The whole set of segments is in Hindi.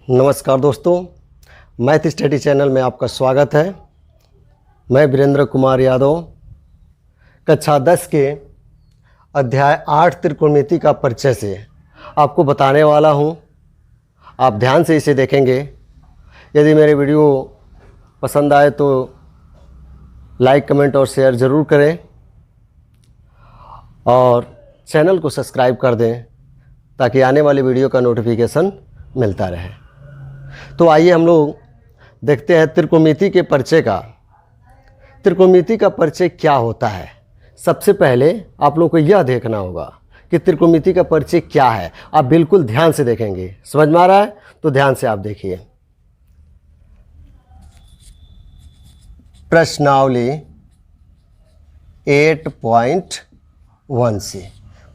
नमस्कार दोस्तों, मैथ स्टडी चैनल में आपका स्वागत है। मैं वीरेंद्र कुमार यादव कक्षा 10 के अध्याय 8 त्रिकोणमिति का परिचय से आपको बताने वाला हूं। आप ध्यान से इसे देखेंगे। यदि मेरे वीडियो पसंद आए तो लाइक, कमेंट और शेयर ज़रूर करें और चैनल को सब्सक्राइब कर दें ताकि आने वाली वीडियो का नोटिफिकेशन मिलता रहे। तो आइए हम लोग देखते हैं त्रिकोणमिति के परिचय का। त्रिकोणमिति का परिचय क्या होता है। सबसे पहले आप लोगों को यह देखना होगा कि त्रिकोणमिति का परिचय क्या है। आप बिल्कुल ध्यान से देखेंगे। समझ में आ रहा है तो ध्यान से आप देखिए। प्रश्नावली 8.1 से,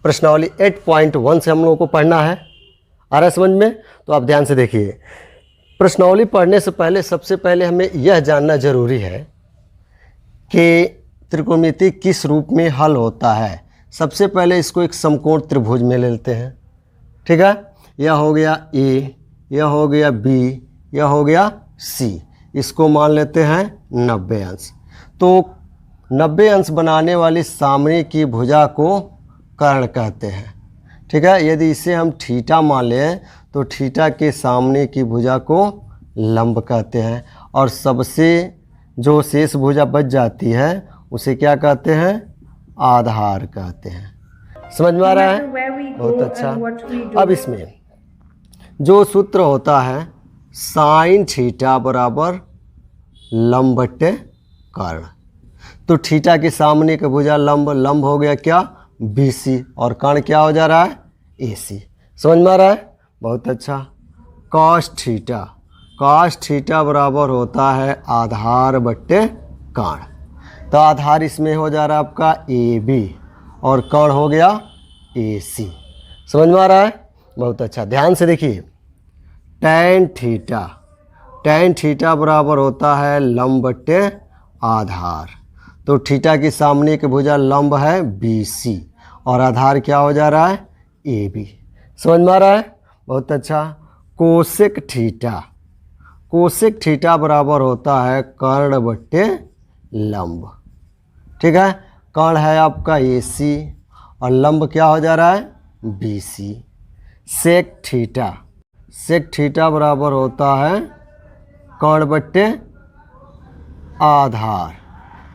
प्रश्नावली 8.1 से हम लोगों को पढ़ना है। आ रहा है समझ में? तो आप ध्यान से देखिए। प्रश्नावली पढ़ने से पहले सबसे पहले हमें यह जानना जरूरी है कि त्रिकोणमिति किस रूप में हल होता है। सबसे पहले इसको एक समकोण त्रिभुज में ले लेते हैं। ठीक है, यह हो गया ए, यह हो गया बी, यह हो गया सी। इसको मान लेते हैं 90 अंश। तो 90 अंश बनाने वाली सामने की भुजा को कर्ण कहते हैं। ठीक है, यदि इसे हम थीटा मान लें तो थीटा के सामने की भुजा को लंब कहते हैं और सबसे जो शेष भुजा बच जाती है उसे क्या कहते हैं? आधार कहते हैं। समझ में आ रहा है? बहुत अच्छा। अब इसमें जो सूत्र होता है साइन थीटा बराबर लंब बट्टे कर्ण। तो थीटा के सामने की भुजा लंब, लंब हो गया क्या? BC और कर्ण क्या हो जा रहा है? AC। समझ में आ रहा है? बहुत अच्छा। cos थीटा, cos थीटा बराबर होता है आधार बट्टे कर्ण। तो आधार इसमें हो जा रहा है आपका AB और कर्ण हो गया AC। समझ में आ रहा है? बहुत अच्छा। ध्यान से देखिए। tan थीटा, tan थीटा बराबर होता है लंब बट्टे आधार। तो थीटा के सामने की भुजा लंब है BC और आधार क्या हो जा रहा है? AB। समझ में आ रहा है? बहुत अच्छा। कोसेक थीटा, कोसेक थीटा बराबर होता है कर्ण बट्टे लंब। ठीक है, कर्ण है आपका AC और लंब क्या हो जा रहा है? BC। Sec theta, sec theta बराबर होता है कर्ण बट्टे आधार।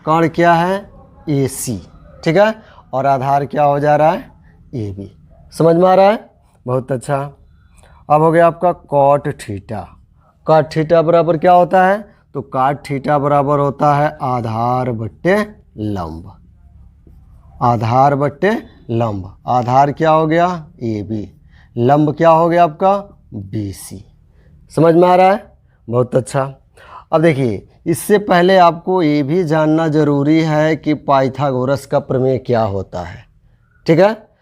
कर्ण क्या है? AC। ठीक है, और आधार क्या हो जा रहा है? AB। समझ में आ रहा है? बहुत अच्छा। अब हो गया आपका कॉट थीटा। कॉट थीटा बराबर क्या होता है? तो कॉट थीटा बराबर होता है आधार बट्टे लंब, आधार बट्टे लंब। आधार क्या हो गया? AB। लंब क्या हो गया आपका? BC। समझ में आ रहा है? बहुत अच्छा। अब देखिए, इससे पहले आपको ये भी जानना जरूरी है कि पाइथागोरस का प्रमेय क्या होता है। ठीक है,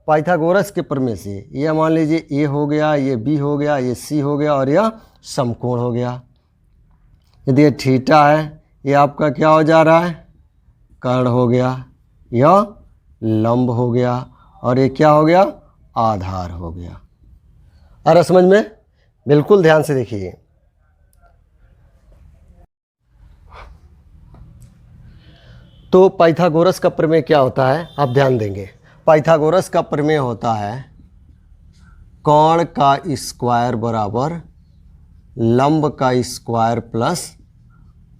पाइथागोरस के प्रमेय से यह मान लीजिए ए हो गया, ये बी हो गया, ये सी हो गया और यह समकोण हो गया। यदि ये थीटा है, ये आपका क्या हो जा रहा है? कर्ण हो गया, यह लंब हो गया और ये क्या हो गया? आधार हो गया। आ रहा समझ में? बिल्कुल ध्यान से देखिए। तो पाइथागोरस का प्रमेय क्या होता है आप ध्यान देंगे। पाइथागोरस का प्रमेय होता है कोण का स्क्वायर बराबर लंब का स्क्वायर प्लस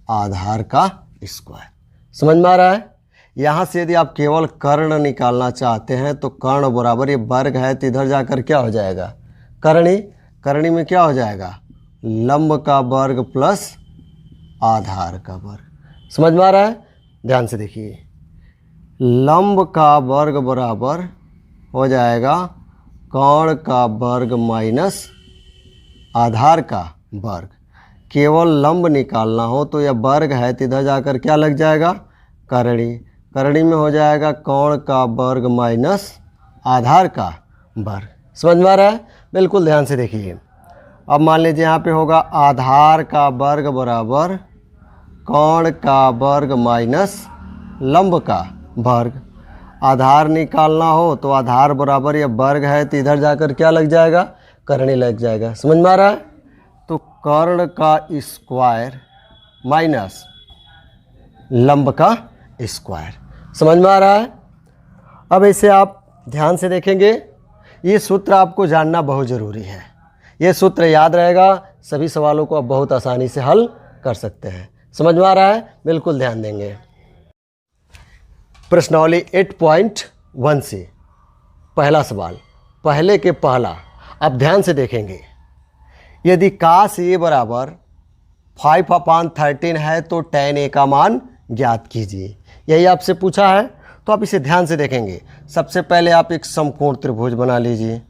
आधार का स्क्वायर। समझ में आ रहा है? यहाँ से यदि आप केवल कर्ण निकालना चाहते हैं तो कर्ण बराबर, ये वर्ग है तो इधर जाकर क्या हो जाएगा? करणी। करणी में क्या हो जाएगा? लंब का वर्ग प्लस आधार का वर्ग। समझ में आ रहा है? ध्यान से देखिए। लंब का वर्ग बराबर हो जाएगा कर्ण का वर्ग माइनस आधार का वर्ग। केवल लंब निकालना हो तो यह वर्ग है तो इधर जाकर क्या लग जाएगा? करणी। करणी में हो जाएगा कर्ण का वर्ग माइनस आधार का वर्ग। समझ में आ रहा है? बिल्कुल ध्यान से देखिए। अब मान लीजिए यहाँ पे होगा आधार का वर्ग बराबर कर्ण का वर्ग माइनस लंब का वर्ग। आधार निकालना हो तो आधार बराबर ये वर्ग है तो इधर जाकर क्या लग जाएगा? करणी लग जाएगा। समझ में आ रहा है? कर्ण का स्क्वायर माइनस लंब का स्क्वायर। समझ में आ रहा है? अब ऐसे आप ध्यान से देखेंगे, ये सूत्र आपको जानना बहुत ज़रूरी है। ये सूत्र याद रहेगा, सभी सवालों को आप बहुत आसानी से हल कर सकते हैं। समझ में आ रहा है? बिल्कुल ध्यान देंगे। प्रश्नावली 8.1 से पहला सवाल, पहले के पहला। अब ध्यान से देखेंगे, यदि cos a बराबर 5/13 है तो tan a का मान ज्ञात कीजिए। यही आपसे पूछा है, तो आप इसे ध्यान से देखेंगे। सबसे पहले आप एक समकोण त्रिभुज बना लीजिए,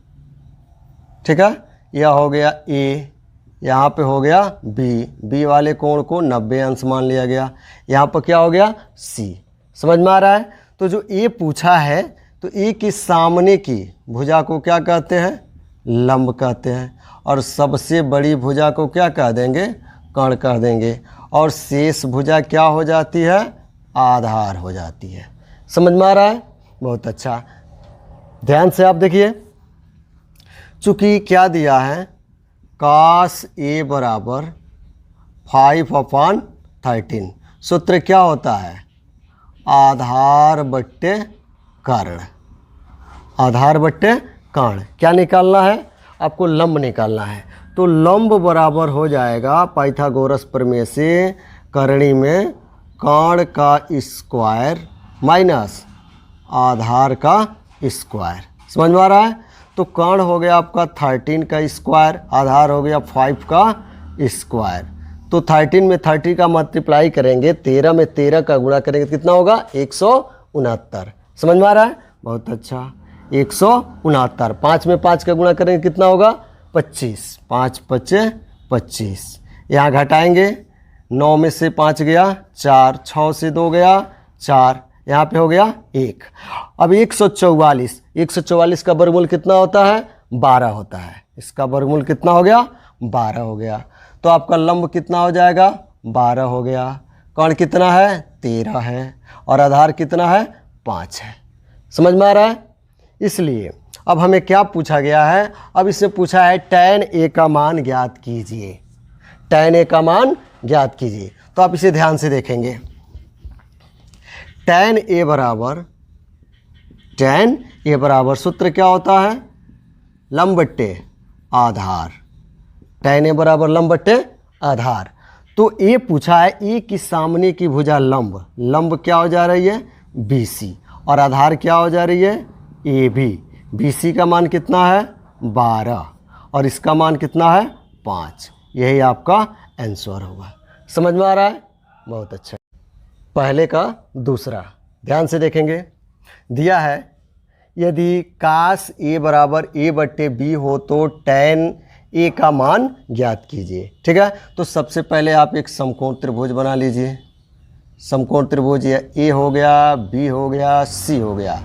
ठीक है। यह हो गया A, यहाँ पे हो गया B वाले कोण को 90 अंश मान लिया गया। यहाँ पर क्या हो गया C। समझ में आ रहा है? तो जो A पूछा है, तो A के सामने की भुजा को क्या कहते हैं? लंब कहते हैं। और सबसे बड़ी भुजा को क्या कह देंगे? कर्ण कह देंगे। और शेष भुजा क्या हो जाती है? आधार हो जाती है। समझ में आ रहा है? बहुत अच्छा, ध्यान से आप देखिए। चूँकि क्या दिया है, cos a बराबर 5/13, सूत्र क्या होता है? आधार बट्टे कर्ण। आधार बट्टे कर्ण क्या निकालना है? आपको लंब निकालना है। तो लंब बराबर हो जाएगा पाइथागोरस प्रमेय से करणी में कर्ण का स्क्वायर माइनस आधार का स्क्वायर। समझ में आ रहा है? तो कर्ण हो गया आपका 13 का स्क्वायर, आधार हो गया 5 का स्क्वायर। तो 13 में 30 का मल्टीप्लाई करेंगे, 13 में 13 का गुणा करेंगे, कितना होगा? 169। समझ में आ रहा है? बहुत अच्छा, 169। 5 में 5 का गुणा करेंगे, कितना होगा? 25। 5 5 25। यहाँ घटाएंगे, 9 में से 5 गया 4, 6 से 2 गया 4, यहाँ पे हो गया 1। अब 144 का वर्गमूल कितना होता है? 12 होता है। इसका वर्गमूल कितना हो गया? 12 हो गया। तो आपका लंब कितना हो जाएगा? 12 हो गया। कर्ण कितना है? 13 है। और आधार कितना है? 5 है। समझ में आ रहा है? इसलिए अब हमें क्या पूछा गया है? अब इससे पूछा है tan a का मान ज्ञात कीजिए। tan a का मान ज्ञात कीजिए। तो आप इसे ध्यान से देखेंगे। tan a बराबर सूत्र क्या होता है? लंब बट्टे आधार। tan a बराबर लंब बट्टे आधार। तो a पूछा है, a की सामने की भुजा लंब क्या हो जा रही है? BC। और आधार क्या हो जा रही है? AB। BC का मान कितना है? 12। और इसका मान कितना है? 5। यही आपका आंसर होगा। समझ में आ रहा है? बहुत अच्छा। पहले का दूसरा, ध्यान से देखेंगे। दिया है, यदि cos a बराबर a बट्टे b हो तो tan a का मान ज्ञात कीजिए। ठीक है, तो सबसे पहले आप एक समकोण त्रिभुज बना लीजिए। समकोण त्रिभुज A हो गया, B हो गया, C हो गया।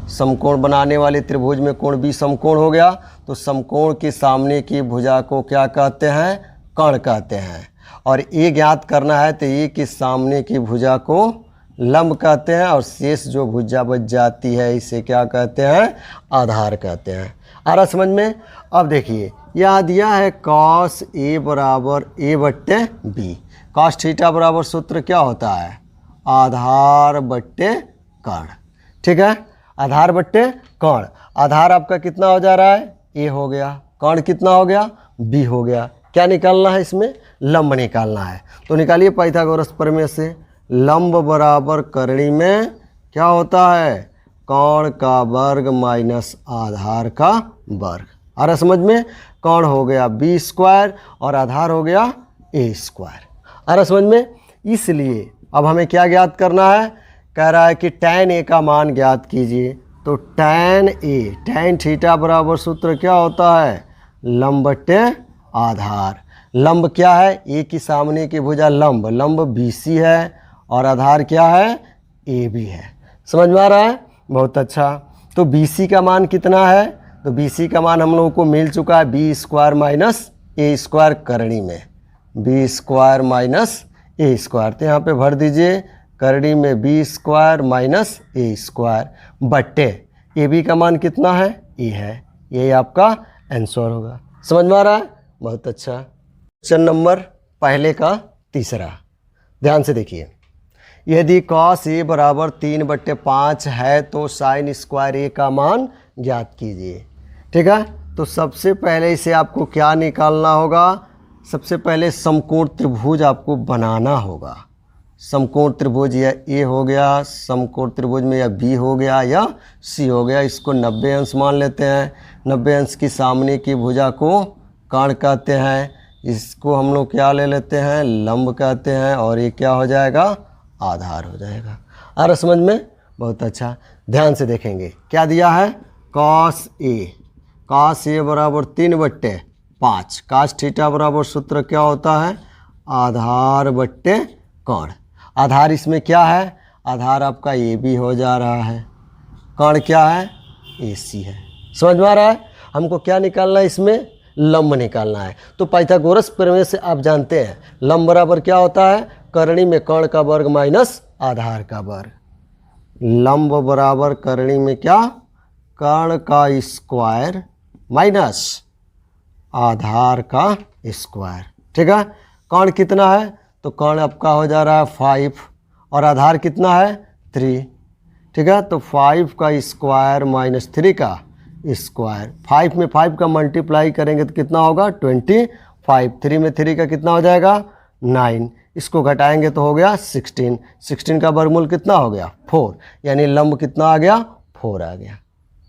समकोण बनाने वाले त्रिभुज में कोण B समकोण हो गया। तो समकोण के सामने की भुजा को क्या कहते हैं? कर्ण कहते हैं। और A ज्ञात करना है, तो A के सामने की भुजा को लंब कहते हैं। और शेष जो भुजा बच जाती है, इसे क्या कहते हैं? आधार कहते हैं। आ रहा समझ में? अब देखिए, यहाँ दिया है cos A बराबर a बट्टे b। cos थीटा बराबर सूत्र क्या होता है? आधार बट्टे कर्ण। ठीक है, आधार बट्टे कर्ण। आधार आपका कितना हो जा रहा है? a हो गया। कर्ण कितना हो गया? b हो गया। क्या निकालना है इसमें? लंब निकालना है। तो निकालिए पाइथागोरस प्रमेय से। लंब बराबर करणी में क्या होता है? कर्ण का वर्ग माइनस आधार का वर्ग। आ रहा समझ में? कर्ण हो गया b स्क्वायर और आधार हो गया a स्क्वायर। आ रहा समझ में? इसलिए अब हमें क्या ज्ञात करना है? कह रहा है कि tan a का मान ज्ञात कीजिए। तो tan थीटा बराबर सूत्र क्या होता है? लंब बट्टे आधार। लंब क्या है? a की सामने की भुजा लंब BC है। और आधार क्या है? AB है। समझ में आ रहा है? बहुत अच्छा। तो BC का मान कितना है? तो BC का मान हम लोगों को मिल चुका है b square minus a square करणी में। b square minus a square, तो यहाँ पे भर दीजिए करणी में b square minus a square बट्टे AB का मान कितना है? a है। यही आपका आंसर होगा। समझ में आ रहा है? बहुत अच्छा। क्वेश्चन नंबर पहले का तीसरा, ध्यान से देखिए। यदि cos a बराबर 3/5 है तो साइन स्क्वायर a का मान ज्ञात कीजिए। ठीक है, तो सबसे पहले इसे आपको क्या निकालना होगा? सबसे पहले समकोण त्रिभुज आपको बनाना होगा। समकोण त्रिभुज या ए हो गया, समकोण त्रिभुज में या बी हो गया या सी हो गया। इसको 90 अंश मान लेते हैं। 90 अंश की सामने की भुजा को कर्ण कहते हैं। इसको हम लोग क्या ले लेते हैं? लंब कहते हैं। और ये क्या हो जाएगा? आधार हो जाएगा। आ रहा समझ में? बहुत अच्छा, ध्यान से देखेंगे क्या दिया है। cos a बराबर 3/5। cos थीटा बराबर सूत्र क्या होता है? आधार बट्टे कर्ण। आधार इसमें क्या है? आधार आपका ए बी हो जा रहा है। कर्ण क्या है? ए सी है। समझ में आ रहा है? हमको क्या निकालना है? इसमें लंब निकालना है। तो पाइथागोरस प्रमेय से आप जानते हैं लंब बराबर क्या होता है? करणी में कर्ण का वर्ग माइनस आधार का वर्ग। लंब बराबर करणी में क्या? कर्ण का स्क्वायर माइनस आधार का स्क्वायर। ठीक है, कर्ण कितना है? तो कर्ण आपका हो जा रहा है 5 और आधार कितना है? 3। ठीक है, तो 5 का स्क्वायर माइनस 3 का स्क्वायर। 5 में 5 का मल्टीप्लाई करेंगे तो कितना होगा? 25। 3 में 3 का कितना हो जाएगा? 9। इसको घटाएंगे तो हो गया 16। 16 का वर्गमूल कितना हो गया? 4। यानी लंब कितना आ गया? 4 आ गया।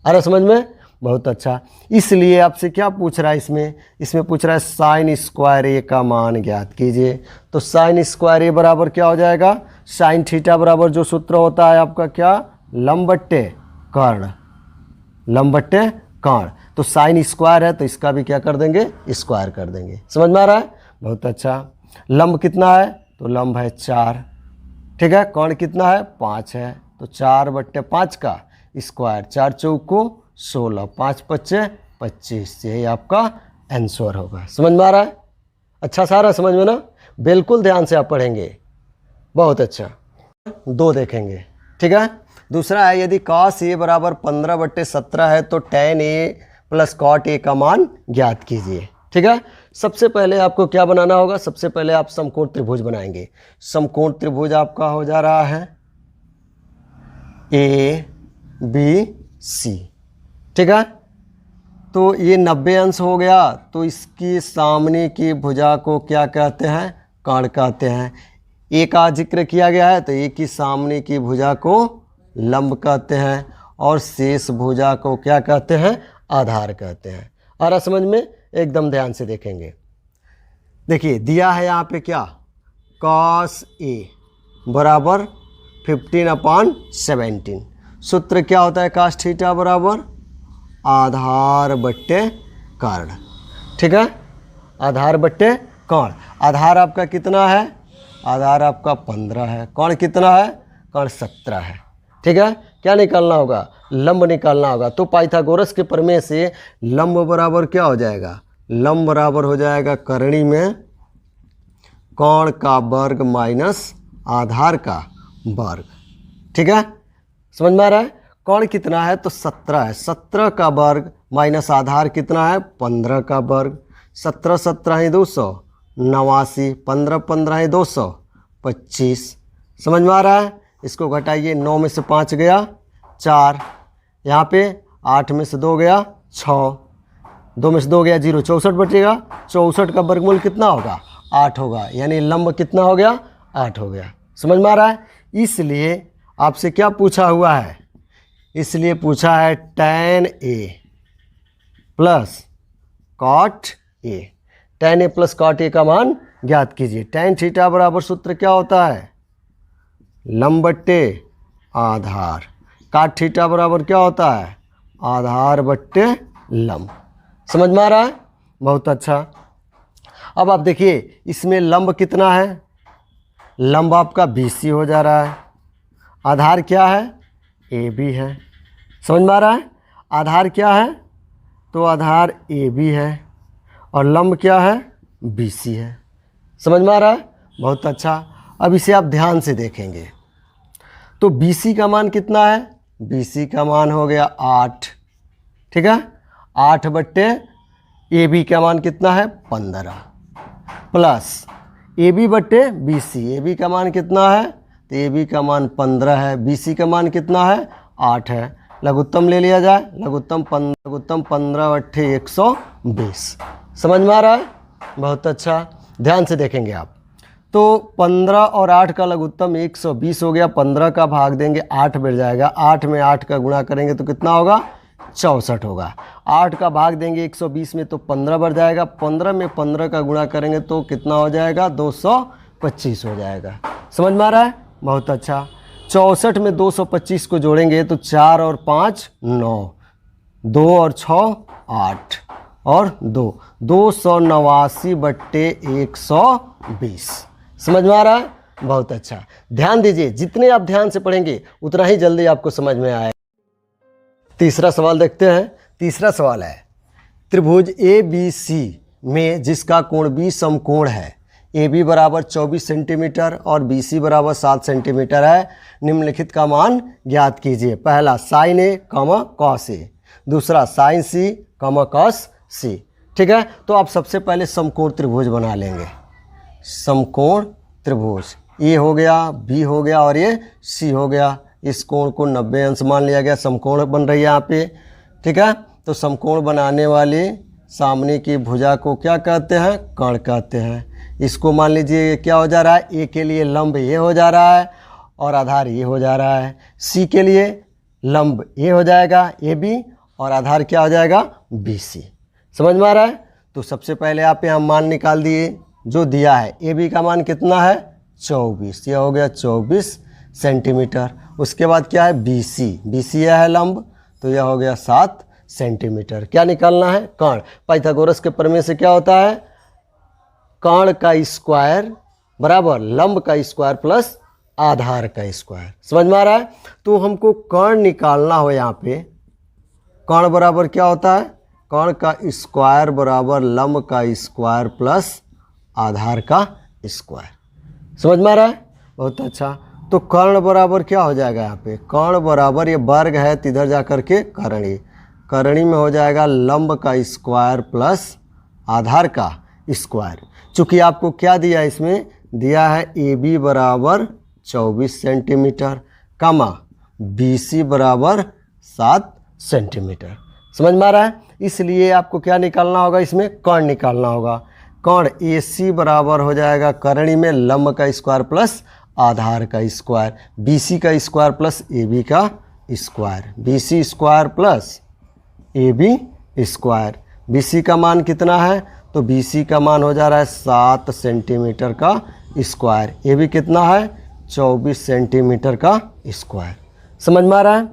आ रहा समझ में? बहुत अच्छा। इसलिए आपसे क्या पूछ रहा है इसमें पूछ रहा है साइन स्क्वायर ए का मान ज्ञात कीजिए। तो साइन स्क्वायर ए बराबर क्या हो जाएगा? साइन थीटा बराबर जो सूत्र होता है आपका क्या? लंब बट्टे कर्ण। लंब बट्टे कर्ण। तो साइन स्क्वायर है तो इसका भी क्या कर देंगे? स्क्वायर कर देंगे। समझ में आ रहा है? बहुत अच्छा। लंब कितना है? तो लंब है 4। ठीक है, कर्ण कितना है? 5 है। तो 4/5 का स्क्वायर। 4 चौक को 16, 5 पच्चे 25। यही आपका आंसर होगा। समझ में आ रहा है? अच्छा सारा समझ में ना? बिल्कुल ध्यान से आप पढ़ेंगे। बहुत अच्छा। 2 देखेंगे। ठीक है, दूसरा है यदि cos a बराबर 15/17 है तो tan a plus cot a का मान ज्ञात कीजिए। ठीक है, सबसे पहले आपको क्या बनाना होगा? सबसे पहले आप समकोण त्रिभुज बनाएंगे। समकोण त्रिभुज आपका हो जा रहा है ए बी सी। ठीक है, तो ये 90 अंश हो गया तो इसकी सामने की भुजा को क्या कहते हैं? कर्ण कहते हैं। ए का जिक्र किया गया है तो ए की सामने की भुजा को लंब कहते हैं और शेष भुजा को क्या कहते हैं? आधार कहते हैं। आ रहा समझ में? एकदम ध्यान से देखेंगे। देखिए दिया है यहाँ पे क्या? cos a बराबर 15/17। सूत्र क्या होता है? cos थीटा बराबर आधार बट्टे कर्ण। ठीक है, आधार बट्टे कर्ण। आधार आपका कितना है? आधार आपका 15 है। कर्ण कितना है? कर्ण 17 है। ठीक है, क्या निकालना होगा? लंब निकालना होगा। तो पाइथागोरस के प्रमेय से लंब बराबर क्या हो जाएगा? लंब बराबर हो जाएगा करणी में कर्ण का वर्ग माइनस आधार का वर्ग। ठीक है, समझ में आ रहा है? कर्ण कितना है? तो 17 है। 17 का वर्ग माइनस आधार कितना है? 15 का वर्ग। 17 17 है 289। 15 15 है 225। समझ में आ रहा है? इसको घटाइए। 9 में से 5 गया 4। यहाँ पे 8 में से 2 गया 6। 2 में से 2 गया 0। 64 बचेगा। 64 का वर्गमूल कितना होगा? 8 होगा। यानी लंब कितना हो गया? 8 हो गया। समझ में आ रहा है? इसलिए आपसे क्या पूछा हुआ है? इसलिए पूछा है tan a plus cot a। tan a plus cot a का मान ज्ञात कीजिए। tan थीटा बराबर सूत्र क्या होता है? लंब बट्टे आधार। cot थीटा बराबर क्या होता है? आधार बट्टे लंब। समझ में आ रहा है? बहुत अच्छा। अब आप देखिए इसमें लंब कितना है? लंब आपका BC हो जा रहा है। आधार क्या है? AB है। समझ में आ रहा है? आधार क्या है? तो आधार AB है और लंब क्या है? BC है। समझ में आ रहा है? बहुत अच्छा। अब इसे आप ध्यान से देखेंगे तो BC का मान कितना है? BC का मान हो गया 8। ठीक है, 8/AB का मान कितना है? 15। प्लस ए बी बट्टे बी सी। ए बी का मान कितना है, तो ए बी का मान 15 है, बी सी का मान कितना है 8 है। लघुत्तम ले लिया जाए, लघुत्तम 15 बट्टे 120। समझ में आ रहा है? बहुत अच्छा, ध्यान से देखेंगे आप। तो 15 और 8 का लघुत्तम 120 हो गया। 15 का भाग देंगे 8 बढ़ जाएगा, 8 में 8 का गुणा करेंगे तो कितना होगा 64 होगा। 8 का भाग देंगे 120 में तो 15 बढ़ जाएगा, 15 में 15 का गुणा करेंगे तो कितना हो जाएगा 225 हो जाएगा। समझ में आ रहा है? बहुत अच्छा। 64 में 225 को जोड़ेंगे तो 4 और 5 9, 2 और 6 8 और 2 289 बट्टे 120। समझ में आ रहा है? बहुत अच्छा। ध्यान दीजिए, जितने आप ध्यान से पढ़ेंगे उतना ही जल्दी आपको समझ में आएगा। तीसरा सवाल देखते हैं। तीसरा सवाल है, त्रिभुज ए बी सी में जिसका कोण बी समकोण है, ए बी बराबर 24 सेंटीमीटर और बी सी बराबर 7 सेंटीमीटर है, निम्नलिखित का मान ज्ञात कीजिए। पहला साइन ए कॉस ए, दूसरा साइन सी कॉस सी। ठीक है, तो आप सबसे पहले समकोण त्रिभुज बना लेंगे। समकोण त्रिभुज ए हो गया, बी हो गया और ये सी हो गया। इस कोण को 90 अंश मान लिया गया, समकोण बन रही है यहाँ पे। ठीक है, तो समकोण बनाने वाले सामने की भुजा को क्या कहते हैं, कर्ण कहते हैं। इसको मान लीजिए क्या हो जा रहा है, ए के लिए लंब ये हो जा रहा है और आधार ये हो जा रहा है। सी के लिए लंब ये हो जाएगा ए बी और आधार क्या हो जाएगा बी सी। समझ में आ रहा है? तो सबसे पहले आप यहाँ मान निकाल दिए जो दिया है। ए बी का मान कितना है 24, यह हो गया 24 सेंटीमीटर। उसके बाद क्या है बी सी यह है लंब, तो यह हो गया 7 सेंटीमीटर। क्या निकालना है, कर्ण। पाइथागोरस के प्रमेय से क्या होता है, कर्ण का स्क्वायर बराबर लंब का स्क्वायर प्लस आधार का स्क्वायर। समझ में आ रहा है? तो हमको कर्ण निकालना हो यहाँ पे। कर्ण बराबर क्या होता है, कर्ण का स्क्वायर बराबर लंब का स्क्वायर प्लस आधार का स्क्वायर। समझ में आ रहा है? बहुत अच्छा। तो कर्ण बराबर क्या हो जाएगा यहाँ पे, कर्ण बराबर ये वर्ग है तो इधर जा कर के करणी, करणी में हो जाएगा लंब का स्क्वायर प्लस आधार का स्क्वायर। चूँकि आपको क्या दिया है, इसमें दिया है ए बी बराबर 24 सेंटीमीटर कामा बी सी बराबर 7 सेंटीमीटर। समझ में आ रहा है? इसलिए आपको क्या निकालना होगा, इसमें कर्ण निकालना होगा। कर्ण ए सी बराबर हो जाएगा करणी में लंब का स्क्वायर प्लस आधार का स्क्वायर, बी सी का स्क्वायर प्लस ए बी का square, B C square plus A B square. B C का मान कितना है, तो बी सी का मान हो जा रहा है 7 सेंटीमीटर का स्क्वायर, ए बी कितना है 24 सेंटीमीटर का स्क्वायर। समझ में आ रहा है?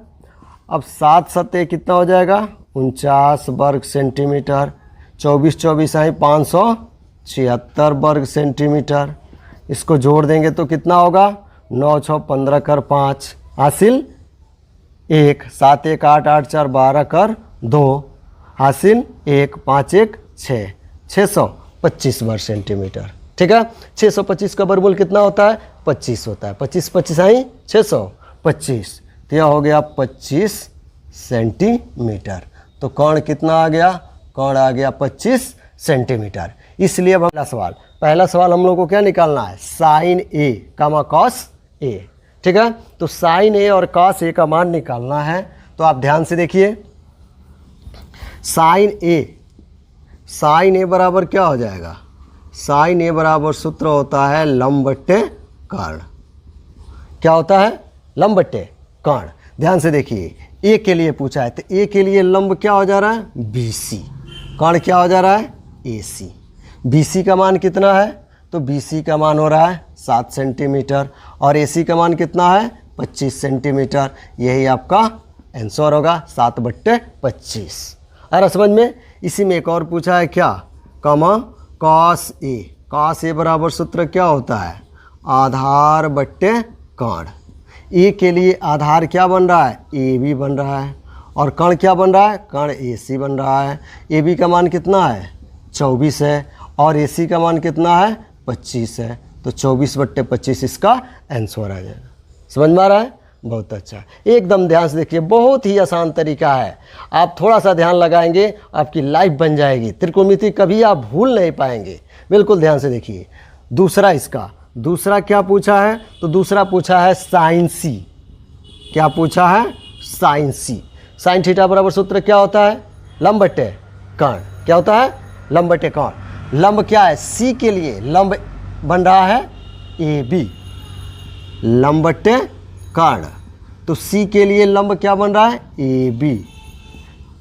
अब 7 सत्ते कितना हो जाएगा 49 वर्ग सेंटीमीटर, 24 आई 576 वर्ग सेंटीमीटर। इसको जोड़ देंगे तो कितना होगा 9 6 15 कर 5 हासिल 1, 7 1 8 8 4 12 कर 2 हासिल 1, 5 1 6, 625 वर्ग सेंटीमीटर। ठीक है, 625 का वर्गमूल कितना होता है 25 होता है। 25 25 आई 625, तो यह हो गया 25 सेंटीमीटर। तो कर्ण कितना आ गया, कर्ण आ गया 25 सेंटीमीटर। इसलिए अब पहला सवाल हम लोग को क्या निकालना है, sign A comma cos A. ठीक है, तो साइन ए और कॉस ए का मान निकालना है। तो आप ध्यान से देखिए, साइन ए बराबर क्या हो जाएगा, साइन ए बराबर सूत्र होता है लंब बट्टे कर्ण। क्या होता है, लंब बट्टे कर्ण। ध्यान से देखिए, ए के लिए पूछा है तो ए के लिए लंब क्या हो जा रहा है बी सी, कर्ण क्या हो जा रहा है ए सी। बी सी का मान कितना है, तो बी सी का मान हो रहा है 7 सेंटीमीटर और ए सी का मान कितना है 25 सेंटीमीटर। यही आपका आंसर होगा 7/25। अरे समझ में? इसी में एक और पूछा है क्या, comma cos A. Cos A बराबर सूत्र क्या होता है, आधार बट्टे कर्ण। ए के लिए आधार क्या बन रहा है ए बी बन रहा है और कर्ण क्या बन रहा है, कर्ण ए सी बन रहा है। ए बी का मान कितना है 24 है और ए सी का मान कितना है 25 है, तो 24/25 इसका आंसर आ जाएगा। समझ में आ रहा है? बहुत अच्छा, एकदम ध्यान से देखिए, बहुत ही आसान तरीका है। आप थोड़ा सा ध्यान लगाएंगे आपकी लाइफ बन जाएगी। त्रिकोणमिति कभी आप भूल नहीं पाएंगे। बिल्कुल ध्यान से देखिए। दूसरा इसका, दूसरा क्या पूछा है, तो दूसरा पूछा है साइन सी। क्या पूछा है, साइन सी। साइन थीटा बराबर सूत्र क्या होता है, लंब बटे कर्ण। क्या होता है, लंब बटे कर्ण। लंब क्या है, सी के लिए लंब बन रहा है ए बी, लंब बटे कर्ण। तो सी के लिए लंब क्या बन रहा है, ए बी,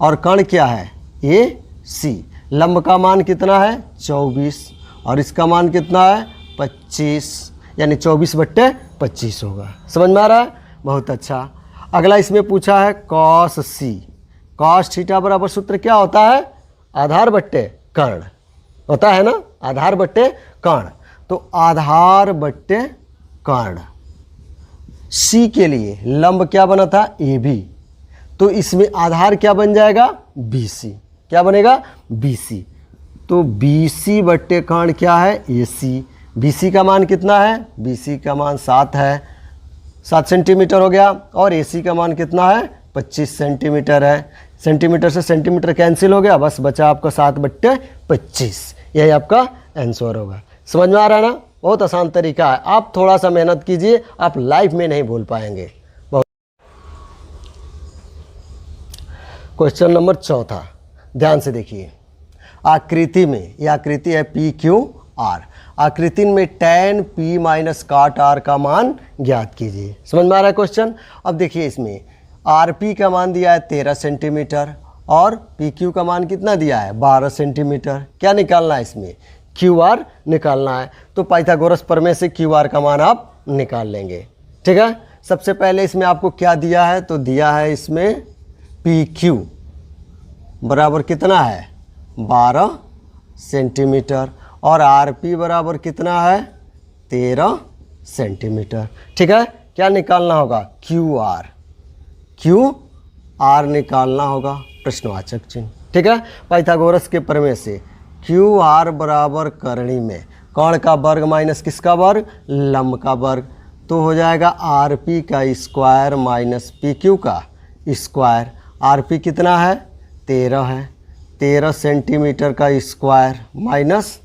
और कर्ण क्या है, ए सी। लंब का मान कितना है, 24, और इसका मान कितना है, 25, यानी 24/25 होगा। समझ में आ रहा है, बहुत अच्छा। अगला इसमें पूछा है कॉस सी। कॉस थीटा बराबर सूत्र क्या होता है, आधार बट्टे कर्ण होता है ना, आधार बट्टे कर्ण। तो आधार बट्टे कर्ण, सी के लिए लंब क्या बना था, ए बी, तो इसमें आधार क्या बन जाएगा, बी सी। क्या बनेगा, बी सी। तो बी सी बट्टे कर्ण क्या है, ए सी। बी सी का मान कितना है, बी सी का मान 7 है, 7 सेंटीमीटर हो गया, और ए सी का मान कितना है, 25 सेंटीमीटर है। सेंटीमीटर से सेंटीमीटर कैंसिल हो गया, बस बचा आपका 7/25। यही आपका आंसर होगा। समझ में आ रहा है ना, बहुत आसान तरीका है। आप थोड़ा सा मेहनत कीजिए, आप लाइफ में नहीं भूल पाएंगे। बहुत। क्वेश्चन नंबर 4, ध्यान से देखिए। आकृति में, यह आकृति है पी क्यू आर। आकृति में tan p minus cot r का मान ज्ञात कीजिए। समझ में आ रहा है क्वेश्चन। अब देखिए इसमें rp का मान दिया है 13 सेंटीमीटर, और pq का मान कितना दिया है, 12 सेंटीमीटर। क्या निकालना है इसमें, QR निकालना है। तो पाइथागोरस प्रमेय से QR का मान आप निकाल लेंगे। ठीक है, सबसे पहले इसमें आपको क्या दिया है, तो दिया है इसमें PQ बराबर कितना है, 12 सेंटीमीटर, और RP बराबर कितना है, 13 सेंटीमीटर। ठीक है, क्या निकालना होगा, QR निकालना होगा, प्रश्नवाचक चिन्ह। ठीक है, पाइथागोरस के प्रमेय से QR बराबर करणी में कर्ण का वर्ग माइनस किसका वर्ग, लंब का वर्ग, तो हो जाएगा RP का स्क्वायर माइनस PQ का स्क्वायर। RP कितना है, 13 है, 13 सेंटीमीटर का स्क्वायर माइनस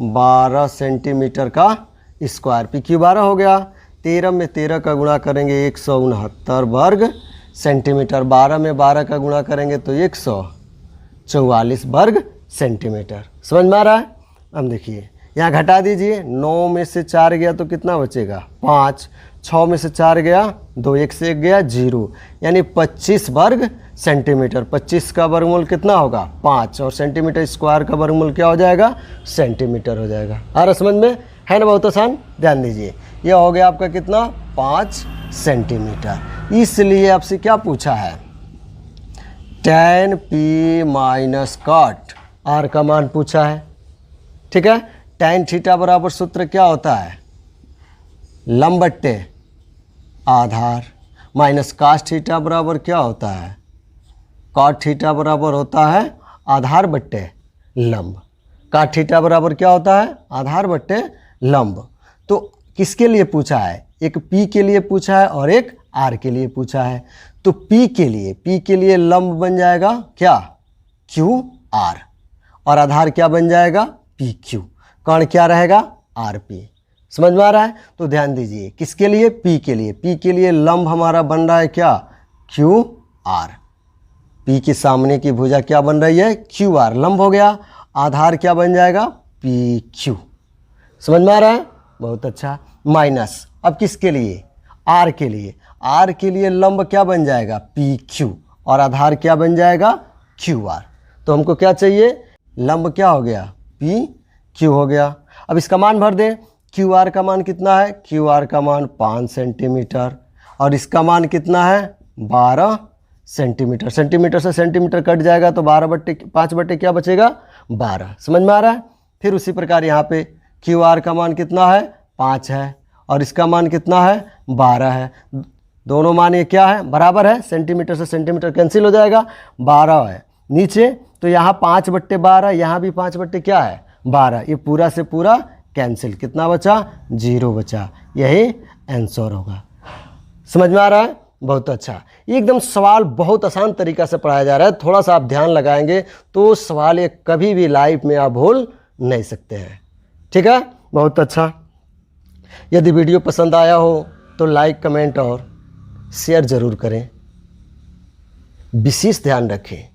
12 सेंटीमीटर का स्क्वायर। PQ 12 हो गया, 13 में 13 का गुणा करेंगे 169 वर्ग सेंटीमीटर, 12 में 12 का गुणा करेंगे तो 144 वर्ग सेंटीमीटर। समझ में आ रहा है। अब देखिए यहाँ घटा दीजिए, 9 में से 4 गया तो कितना बचेगा, 5, 6 में से 4 गया, 2, 1 से 1 गया 0, यानी 25 वर्ग सेंटीमीटर। 25 का वर्गमूल कितना होगा, 5, और सेंटीमीटर स्क्वायर का वर्गमूल क्या हो जाएगा, सेंटीमीटर हो जाएगा। आ रहा समझ में, है ना, बहुत आसान। ध्यान दीजिए, यह हो गया आपका कितना, 5 सेंटीमीटर। इसलिए आपसे क्या पूछा है, tan p minus cot r का मान पूछा है। ठीक है, tan थीटा बराबर सूत्र क्या होता है, लंब बट्टे आधार, माइनस cos थीटा बराबर क्या होता है, cot थीटा बराबर होता है आधार बट्टे लंब। cot थीटा बराबर क्या होता है, आधार बट्टे लंब। तो किसके लिए पूछा है, एक P के लिए पूछा है और एक R के लिए पूछा है। तो P के लिए लंब बन जाएगा क्या, QR, और आधार क्या बन जाएगा, PQ। कर्ण क्या रहेगा, RP। समझ में आ रहा है। तो ध्यान दीजिए, किसके लिए, P के लिए लंब हमारा बन रहा है क्या, QR। P के सामने की भुजा क्या बन रही है, QR, लंब हो गया। आधार क्या बन जाएगा, PQ। समझ में आ रहा है, बहुत अच्छा। माइनस अब किसके लिए, R के लिए लंब क्या बन जाएगा, PQ, और आधार क्या बन जाएगा, QR। तो हमको क्या चाहिए, लंब क्या हो गया, PQ हो गया। अब इसका मान भर दें, QR का मान कितना है, QR का मान 5 सेंटीमीटर, और इसका मान कितना है, 12 सेंटीमीटर। सेंटीमीटर से सेंटीमीटर कट जाएगा तो 5 बट्टे क्या बचेगा, 12। समझ में आ रहा है। फिर उसी प्रकार यहाँ पे QR का मान कितना है, 5 है, और इसका मान कितना है, 12 है। दोनों मान ये क्या है, बराबर है, सेंटीमीटर से सेंटीमीटर कैंसिल हो जाएगा, 12 है नीचे, तो यहाँ 5/12, यहाँ भी 5 बट्टे क्या है, 12। ये पूरा से पूरा कैंसिल, कितना बचा, 0 बचा। यही आंसर होगा। समझ में आ रहा है? बहुत अच्छा। ये एकदम सवाल बहुत आसान तरीक़ा से पढ़ाया जा रहा है, थोड़ा सा आप ध्यान लगाएंगे तो सवाल ये कभी भी लाइफ में आप भूल नहीं सकते हैं। ठीक है, बहुत अच्छा। यदि वीडियो पसंद आया हो तो लाइक, कमेंट और शेयर ज़रूर करें। विशेष ध्यान रखें।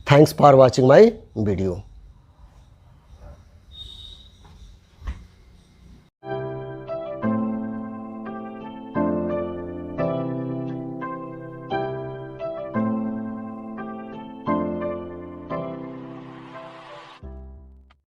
Thanks for watching my video.